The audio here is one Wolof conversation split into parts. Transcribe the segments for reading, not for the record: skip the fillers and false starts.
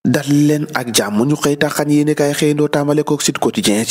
dal leen ak jàmm ñu xëy taxañ yéene kaay xëyandoo tàmbale ko Sud Quotidien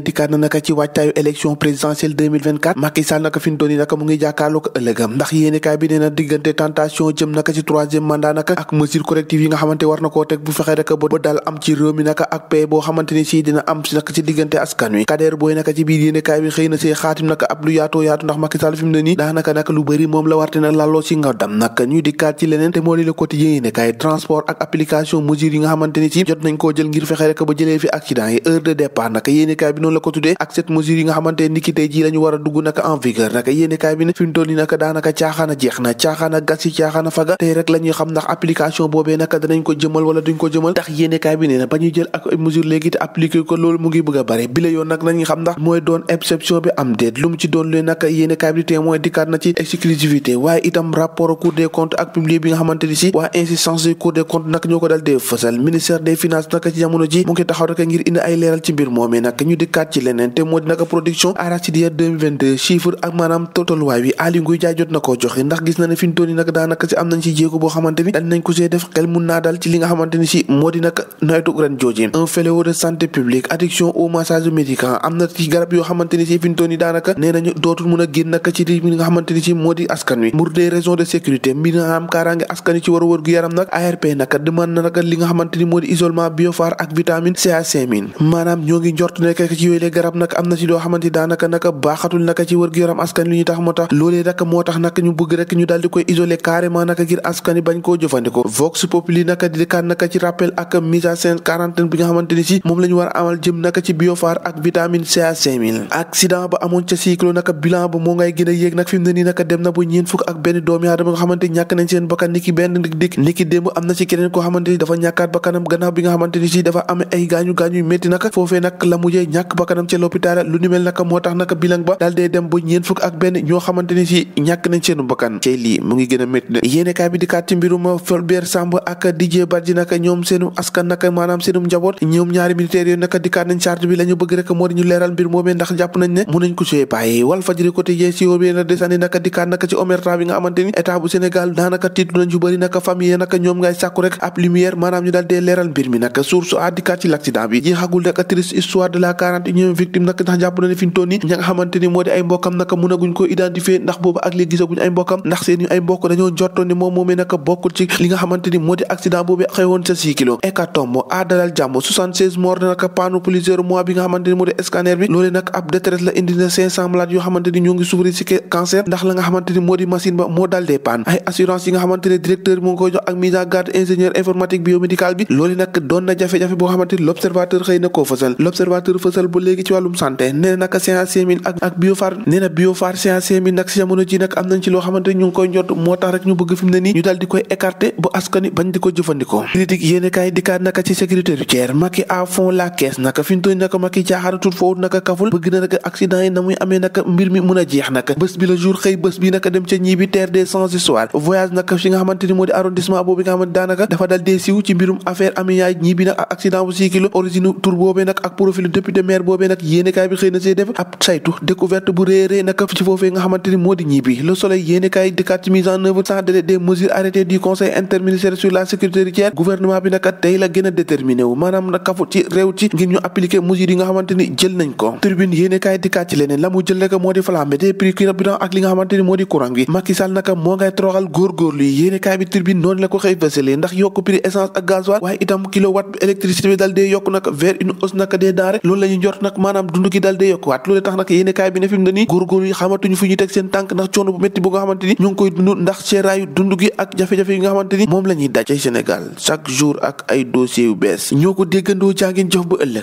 dikkaat na naka ci wàccaayu élection présidentielle 2024 Macky Sall naka fi mu toll nii naka mu ngi jàkkaarloo ko ëllëgam ndax yéene kaay bi nee na diggante tentation jëm naka ci troisième mandat naka ak mesure corrective yi nga xamante war na koo teg bu fexee rek ba dal am ci réew mi naka ak paix boo xamante ni si dina am si naka ci diggante askan wi Kader Boy naka ci biir yéene kaay bi xëy na see xaatim naka ab lu yaatoo yaatu ndax Macky Sall fi mu ne nii daanaka naka lu bëri moom la warte nag lalloo si nga dam naka ñuy dikkaat ci leneen te moo di Le Quotidien yéene kaay transport ak application mesure yi nga xamante ni si jot nañ koo jël ngir fexe rek ba jëlee fi accident yi heure de départ naka yéenekaay bi noonu la ko tuddee ak cette mesure yi nga xamante ni ki tey jii la ñu war a dugg naka en vigueur naka yéenekaay bi ne fi mu toll nii naka daanaka caaxaana jeex na caaxaana gas yi caaxaana faga tey rek la ñuy xam ndax application boobee naka danañ ko jëmal wala duñ ko jëmal ndax yéenekaay bi nee na ba ñuy jël ak mesure léegi te appliqué ko loolu mu ngi bëgg a bare bi la yoon nag lañuy xam ndax mooy doon exception bi am déet lu mu ci doon leen naka yéenekaay bi témoin dikkaat na ci exclusivité waaye itam rapport Cour des comptes ak publié bi nga xamante ni si waa insistance du Cour des comptes nag ñoo ko dal dee fësal ministère des finances naka ci jamono ji mu ngi taxaw rek ngir indi ay leeral ci mbir moomee nag ñu dikkaat ci leneen te moo di naka production arachidière 2022 chiffre ak maanaam totoluwaay bi Aly Ngouille Ndiaye jot na koo joxe ndax gis na ne fi mu toll nii nag daanaka si am nañ ci jéego boo xamante ni dañ nañ ko see def xel mun naa dal ci li nga xamante ni si moo di nag nawetu ren jooji un fléau de santé publique addiction au massage médical am na ci garab yoo xamante ni si fi mu toll nii daanaka nee nañu dootul mun a génn nag ci li nga xamante ni si moo di askan wi pour des raisons de sécurité mbir nga xam kaaraange askan wi ci war a wër gu yaram nag ARP nag demande na nag li nga xamante ni moo di isolement biophare ak vitamine CA5000 maanaam ñoo ngi njort nekk ci yooyu les garab nag am na ci loo xamante daanaka naka baaxatul naka ci wër-gu-yaram askan li ñu tax moo tax loolee rek moo tax nag ñu bëgg rek ñu daal di koy isoler carrément naka ngir askan yi bañ koo jëfandikoo Vox Populi naka di dikkaat naka ci rappel ak mise à scène quarantaine bi nga xamante ni si moom la ñu war a amal jëm naka ci biophare ak vitamine CA5000 accident ba amoon ca cyclo naka bilan ba moo ngay gën a yéeg nag fi mu ne nii naka dem na ba ñeen fukk ak benn doomi aadama nga xamante ñàkk nañ seen bakkan niki benn dik niki démb am na ci keneen koo xamante ni dafa ñàkkaat bakkanam gannaaw bi nga xamante ni si dafa amee ay gaañu yu métti naka foofee nag la mujjee ñàkk bakkanam ca l'hôpital lu ni mel naka moo tax naka bilan ba daal dee dem ba ñeen fukk ak benn ñoo xamante ni si ñàkk nañ seenu bakkan cay lii mu ngi gën a métti de yéenekaay bi dikkaat ci mbirum Fulbert Sambou ak Didier Badji naka ñoom seenu askan naka maanaam seenum njaboot ñoom ñaari militaires yooyu naka dikkaat nañ charge bi la ñu bëgg rek moo di ñu leeral mbir moomee ndax jàpp nañ ne mun nañ ko suy bàyyi Walfadjri Quotidien si wóobee na desandi naka dikkaat naka ci omerta bi nga xamante ni état bu Sénégal daanaka tiitu nañ yu bëri naka famille naka ñoom ngay sàkku rek ab lumière maanaam ñu daal dee leeral mbir mi naka source a dikkaat ci l'accident bi jeexagul naka triste histoire de la 41e victime nag ndax jàpp na ne fi ñu toll nii ña nga xamante ni moo di ay mbokkam naka mënaguñ ko identifier ndax boobu ak léegi gisaguñ ay mbokkam ndax seen ay mbokk dañoo njortoon ni moom moomee naka bokkul ci li nga xamante ni moo di accident boobu xewoon sa 6 kilo hécatombe a dalal jàmm 76 morts naka panneau plusieurs mois bi nga xamante ni moo di scanner bi loolee nag ab détresse la indi na 500 malades yoo xamante ni ñoo ngi souffrir ci cancer ndax la nga xamante ni moo di machine ba moo dal dee panne ay assurance yi nga xamante ni directeur bi moo ngi koy jox ak mise en garde ingénieur informatique biomédical bi loolu nag doon na jafe-jafe boo xamante ni l'observateur xëy na koo fësal l'observateur fësal ba léegi ci wàllum santé nee na naka CA5000 ak biophare nee na biophare CA5000 nag si jamono ji nag am nañ ci loo xamante ni ñu ngi koy njot moo tax rek ñu bëgg fi mu ne nii ñu daal di koy écarter bu askani bañ di ko jëfandikoo critique yéene kaay dikkaat naka ci sécurité routière Macky à fond la caisse naka fi ñu toll naka Macky caaxaaratul foofu naka kaful bëgg na naka accident yi na muy amee naka mbir mi mun a jeex naka bés bi la jour xëy bés bi naka dem ca ñibi terre des sans histoire voyage naka fi nga xamante ni moo di arrondissement boobu nga xamante daanaka dafa dal dee siw ci mbirum affaire amiyaay ñibi nag ak accident bu 6 kilo origine tour boobee nag ak profil député maire boobee nag yéenekaay bi xëy na see def ab saytu découverte bu réeree naka ci foofee nga xamante ni moo di ñibi le soleil yéenekaay dikkaat ci mise en œuvre sans délai des mesures arrêtées du conseil interministériel sur la sécurité routière gouvernement bi naka tey la gën a déterminé wu maanaam nag kafu ci réew ci ngir ñu appliquer mesures yi nga xamante ni jël nañ ko tribune yéenekaay dikkaat ci leneen la mu jël rek moo di flambée des prix carburant ak li nga xamante ni moo di courant bi Macky Sall naka moo ngay toroxal góorgóorlu yi yéenekaay bi tribune noonu la ko xëy fësale ndax yokk prix essence ak gasoil waaye itam kilowatt bi électricité bi dal dee yokk nag vers une hausse naka des denrées loolu la ñu njort nag maanaam dund gi dal dee yokkuwaat loolu tax nag yéenekaay bi ne fi mu ne nii góorgóorlu yi xamatuñu fu ñu teg seen tànk ndax coono bu métti bu nga xamante ni ñu ngi koy dund ndax seeraayu dund gi ak jafe-jafe yi nga xamante ni moom la ñuy daj ci Sénégal chaque jour ak ay dossiers yu bees ñoo ko déggandoo jaa ngeen jëf ba ëllëg